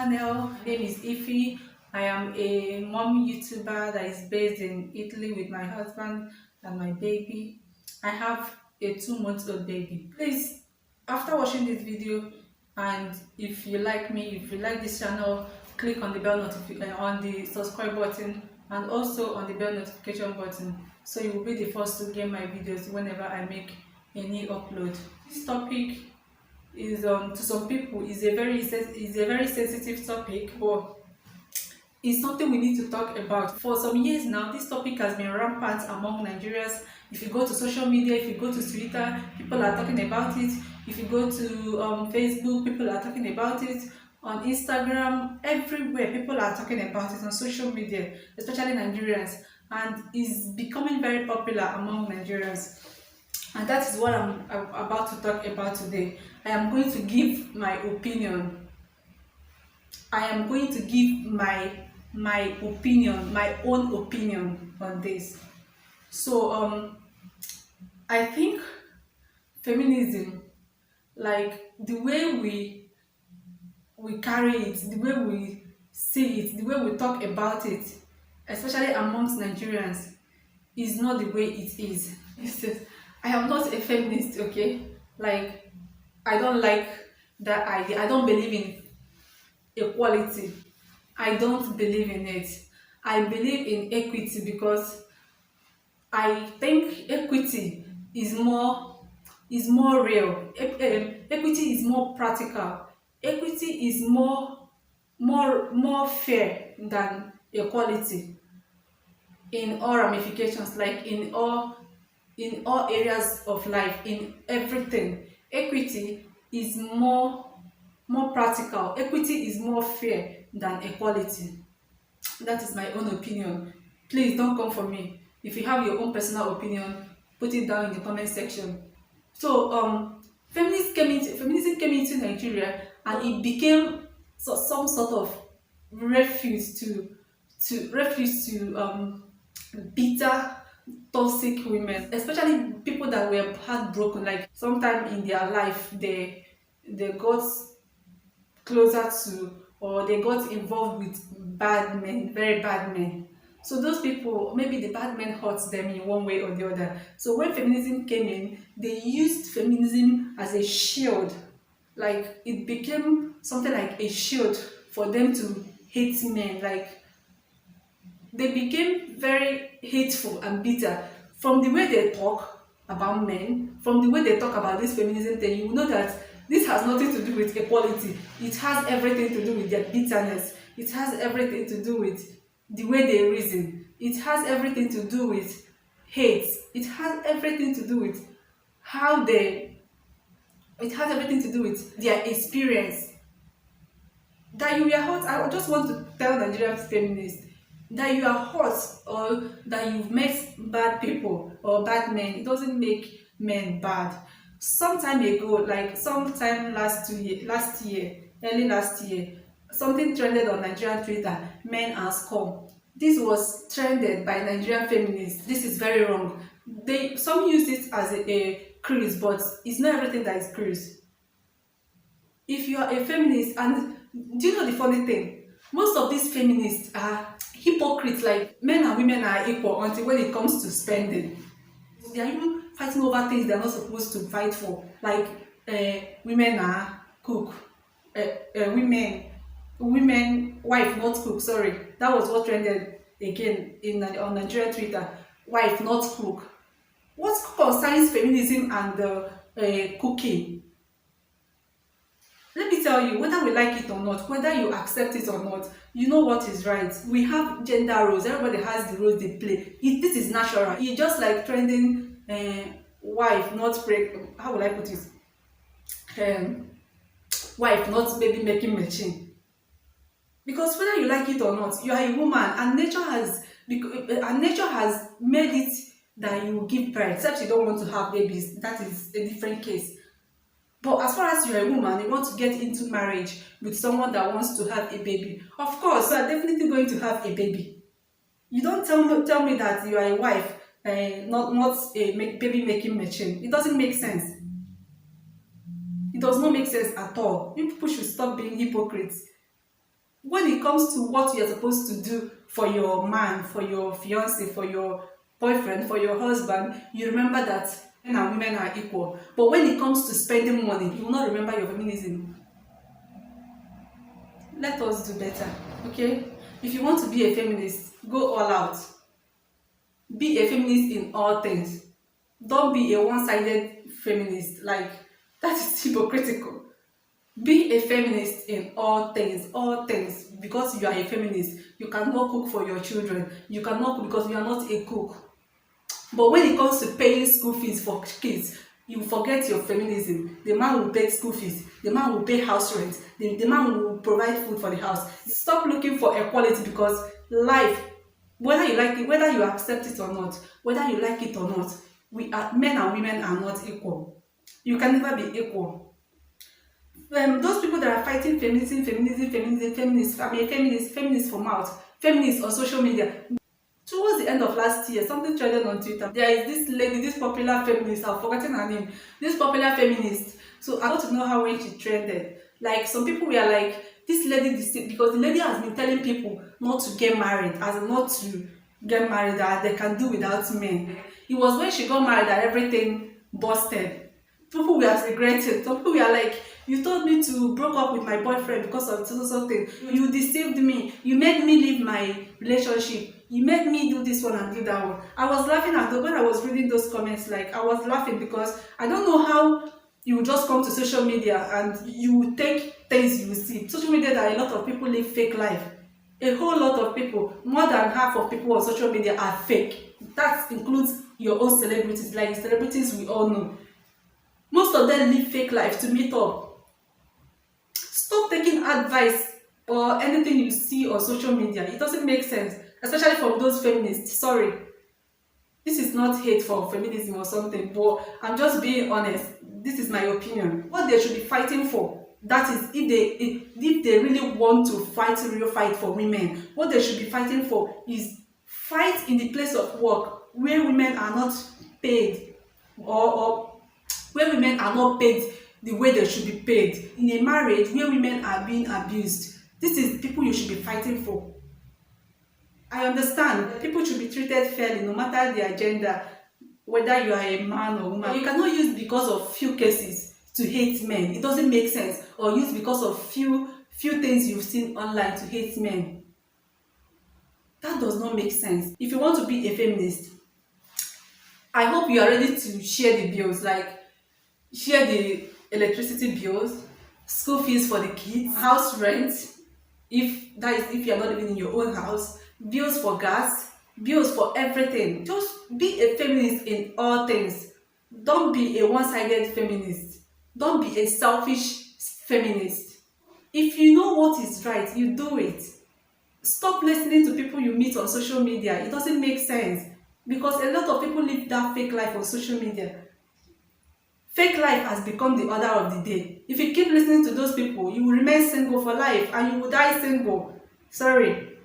channel. My name is Ify. I am a mom YouTuber that is based in Italy with my husband and my baby. I have a 2-month-old baby. Please, after watching this video, and if you like me, if you like this channel, click on the bell notification on the subscribe button and also on the bell notification button, so you will be the first to get my videos whenever I make any upload. This topic is to some people is a very sensitive topic, but it's something we need to talk about. For some years now, this topic has been rampant among Nigerians. If you go to social media, if you go to Twitter, people are talking about it. If you go to Facebook, people are talking about it. On Instagram, everywhere, people are talking about it on social media, especially Nigerians, and is becoming very popular among Nigerians. And that is what I'm about to talk about today. I am going to give my opinion. I am going to give my opinion, my own opinion on this. So I think feminism, like the way we carry it, the way we see it, the way we talk about it, especially amongst Nigerians, is not the way it is. I am not a feminist, okay? Like, I don't like that idea. I don't believe in equality. I don't believe in it. I believe in equity because I think equity is more real. Equity is more practical. Equity is more fair than equality in all ramifications, like in all areas of life, in everything. Equity is more practical. Equity is more fair than equality. That is my own opinion. Please don't come for me. If you have your own personal opinion, put it down in the comment section. So feminism came into Nigeria, and it became some sort of refuge to bitter, toxic women, especially people that were heartbroken. Like sometime in their life, they got closer to, or they got involved with bad men, very bad men. So those people, maybe the bad men hurt them in one way or the other. So when feminism came in, they used feminism as a shield. Like it became something like a shield for them to hate men. Like they became very hateful and bitter. From the way they talk about men, from the way they talk about this feminism thing, you will know that this has nothing to do with equality. It has everything to do with their bitterness. It has everything to do with the way they reason. It has everything to do with hate. It has everything to do with how they, it has everything to do with their experience. That you are hurt, I just want to tell Nigerian feminists that you are hurt, or that you've met bad people or bad men, it doesn't make men bad. Some time ago, like sometime last year, early last year, something trended on Nigerian Twitter: men are scum. This was trended by Nigerian feminists. This is very wrong. Some use it as a cruise, but it's not everything that is cruise. If you are a feminist, and do you know the funny thing? Most of these feminists are hypocrites. Like men and women are equal until when it comes to spending. They are even fighting over things they're not supposed to fight for. Like women are cook, women wife not cook. Sorry, that was what trended again on Nigerian Twitter. Wife not cook. What concerns feminism and cooking? Let me tell you, whether we like it or not, whether you accept it or not, you know what is right. We have gender roles. Everybody has the roles they play. This is natural. It's just like trending wife not pregnant. How will I put it? Wife not baby making machine. Because whether you like it or not, you are a woman, and nature has made it that you give birth. Except you don't want to have babies, that is a different case. But as far as you're a woman, you want to get into marriage with someone that wants to have a baby, of course, you are definitely going to have a baby. You don't tell me that you are a wife, not a baby making machine. It doesn't make sense. It does not make sense at all. You people should stop being hypocrites. when it comes to what you're supposed to do for your man, for your fiance, for your boyfriend, for your husband, you remember that men and women are equal. But when it comes to spending money, you will not remember your feminism. Let us do better, okay? If you want to be a feminist, go all out. Be a feminist in all things. Don't be a one-sided feminist. Like, that is hypocritical. Be a feminist in all things. Because you are a feminist, you cannot cook for your children. You cannot cook because you are not a cook. But when it comes to paying school fees for kids, you forget your feminism. The man will pay school fees, the man will pay house rent, the man will provide food for the house. Stop looking for equality, because life, whether you like it, whether you accept it or not, whether you like it or not, we are, men and women are not equal. You can never be equal. Those people that are fighting feminist, I mean feminist for mouth, feminist on social media. Towards the end of last year, something trended on Twitter. There is this lady, this popular feminist, I've forgotten her name, this popular feminist. So I got to know how when she trended. Like, some people were like, this lady, because the lady has been telling people not to get married, as in not to get married, that they can do without men. It was when she got married that everything busted. People were regretting. Some people were like, you told me to broke up with my boyfriend because of something. You deceived me. You made me leave my relationship. You made me do this one and do that one. I was laughing at when I was reading those comments. Like, I was laughing because I don't know how you just come to social media and you take things you see. Social media, that a lot of people live fake life. A whole lot of people, more than half of people on social media are fake. That includes your own celebrities, like celebrities we all know. Most of them live fake life to meet up. Stop taking advice or anything you see on social media. It doesn't make sense, especially from those feminists. Sorry, this is not hate for feminism or something, but I'm just being honest. This is my opinion. What they should be fighting for, that is, if they really want to fight a real fight for women, what they should be fighting for is fight in the place of work where women are not paid, or where women are not paid the way they should be paid, in a marriage where women are being abused. This is people you should be fighting for. I understand people should be treated fairly no matter their gender, whether you are a man or woman. You cannot use because of few cases to hate men. It doesn't make sense. Or use because of few things you've seen online to hate men. That does not make sense. If you want to be a feminist, I hope you are ready to share the bills, like share the electricity bills, school fees for the kids, house rent, if you're not living in your own house, bills for gas, bills for everything. Just be a feminist in all things. Don't be a one-sided feminist. Don't be a selfish feminist. If you know what is right, you do it. Stop listening to people you meet on social media. It doesn't make sense, because a lot of people live that fake life on social media. Fake life has become the order of the day. If you keep listening to those people, you will remain single for life and you will die single. Sorry.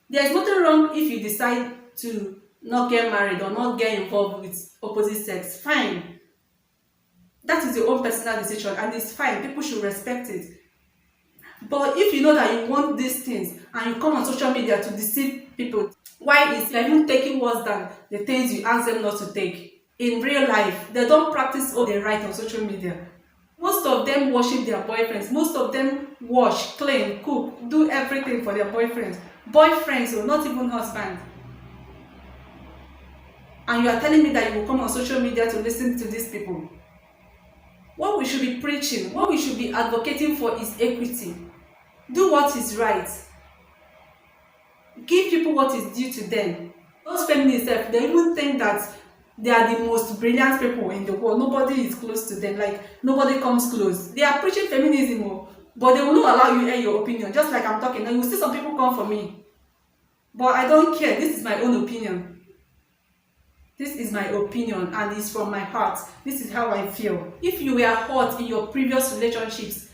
There is nothing wrong if you decide to not get married or not get involved with opposite sex. Fine. That is your own personal decision and it's fine. People should respect it. But if you know that you want these things and you come on social media to deceive people, why is you're even taking worse than the things you ask them not to take? In real life, they don't practice all they write on social media. Most of them worship their boyfriends. Most of them wash, clean, cook, do everything for their boyfriends. Boyfriends, or not even husbands. And you are telling me that you will come on social media to listen to these people. What we should be preaching, what we should be advocating for is equity. Do what is right. Give people what is due to them. Those feminists, they even think that they are the most brilliant people in the world. Nobody is close to them. Like, nobody comes close. They are preaching feminism, but they will not allow you to air your opinion. Just like I'm talking, and you will see some people come for me. But I don't care. This is my own opinion. This is my opinion, and it's from my heart. This is how I feel. If you were hurt in your previous relationships,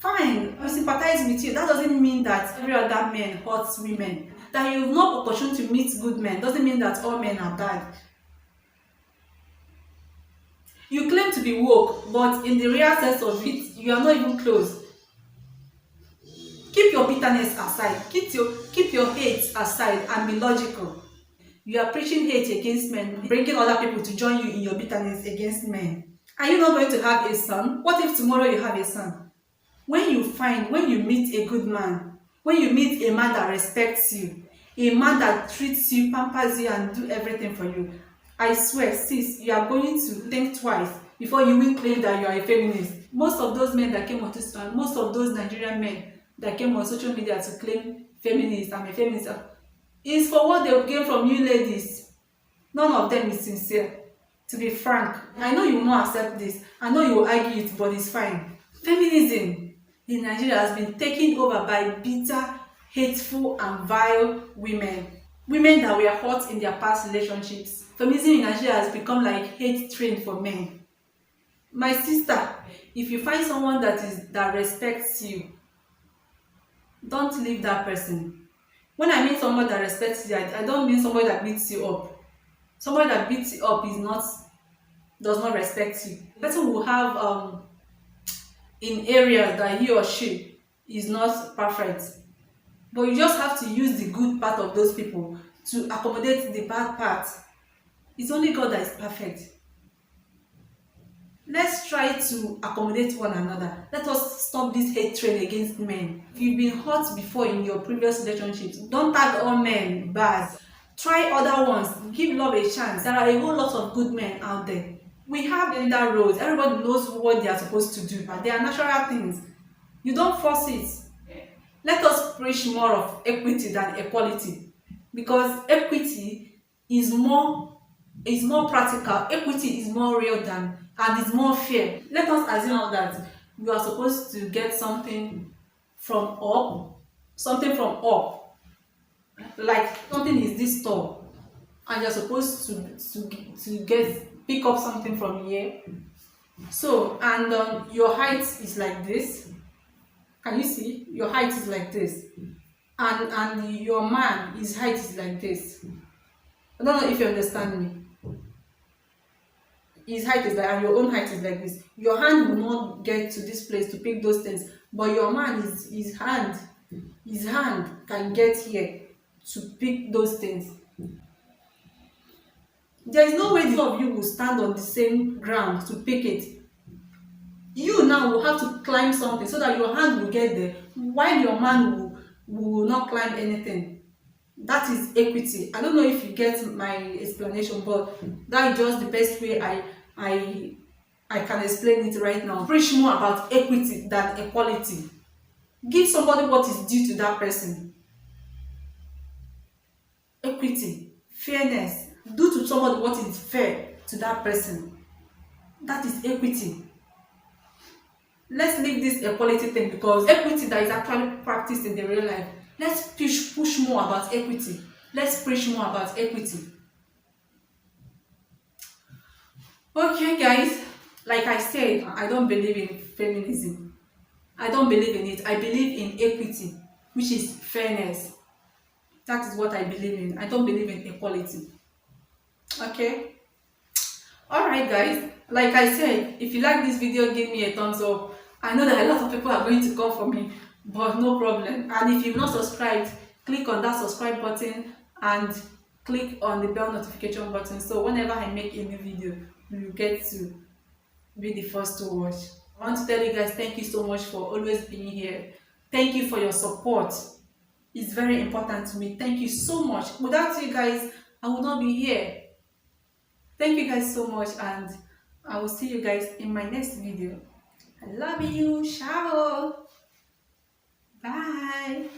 fine, I sympathize with you. That doesn't mean that every other man hurts women. That you have no opportunity to meet good men doesn't mean that all men are bad. You claim to be woke, but in the real sense of it, you are not even close. Keep your bitterness aside. Keep your hate aside and be logical. You are preaching hate against men, bringing other people to join you in your bitterness against men. Are you not going to have a son? What if tomorrow you have a son? When you meet a good man, when you meet a man that respects you, a man that treats you, pampers you, and do everything for you, I swear, sis, you are going to think twice before you will claim that you are a feminist. Most of those men that came on this, most of those Nigerian men that came on social media to claim feminist, I'm a feminist, is for what they gain from you ladies. None of them is sincere. To be frank, I know you will not accept this. I know you will argue it, but it's fine. Feminism in Nigeria has been taken over by bitter, hateful, and vile women. Women that were hurt in their past relationships. Feminism in Nigeria has become like hate train for men. My sister, if you find someone that respects you, don't leave that person. When I mean someone that respects you, I don't mean somebody that beats you up. Somebody that beats you up does not respect you. The person will have in areas that he or she is not perfect, but you just have to use the good part of those people to accommodate the bad part. It's only God that is perfect. Let's try to accommodate one another. Let us stop this hate train against men. If you've been hurt before in your previous relationships, don't tag all men bad. Try other ones. Give love a chance. There are a whole lot of good men out there. We have gender roles. Everybody knows what they are supposed to do, but they are natural things. You don't force it. Let us preach more of equity than equality, because equity is more practical. Equity is more real and is more fair. Let us assume that you are supposed to get something from up, like something is this tall, and you're supposed to pick up something from here. So, and your height is like this. Can you see? Your height is like this, and your man, his height is like this. I don't know if you understand me. His height is like, and your own height is like this. Your hand will not get to this place to pick those things, but your man, his hand can get here to pick those things. There is no way the two of you will stand on the same ground to pick it. You now will have to climb something so that your hand will get there, while your man will not climb anything. That is equity. I don't know if you get my explanation, but that is just the best way I can explain it right now. Preach more about equity than equality. Give somebody what is due to that person. Equity, fairness. Do to somebody what is fair to that person. That is equity. Let's leave this equality thing, because equity that is actually practiced in the real life. Let's push more about equity. Let's preach more about equity. Okay, guys, like I said, I don't believe in feminism. I don't believe in it. I believe in equity, which is fairness. That is what I believe in. I don't believe in equality. Okay? Alright, guys, like I said, if you like this video, give me a thumbs up. I know that a lot of people are going to come for me, but no problem. And if you've not subscribed, click on that subscribe button and click on the bell notification button, so whenever I make a new video, you will get to be the first to watch. I want to tell you guys, thank you so much for always being here. Thank you for your support. It's very important to me. Thank you so much. Without you guys, I would not be here. Thank you guys so much, and I will see you guys in my next video. I love you. Ciao. Bye.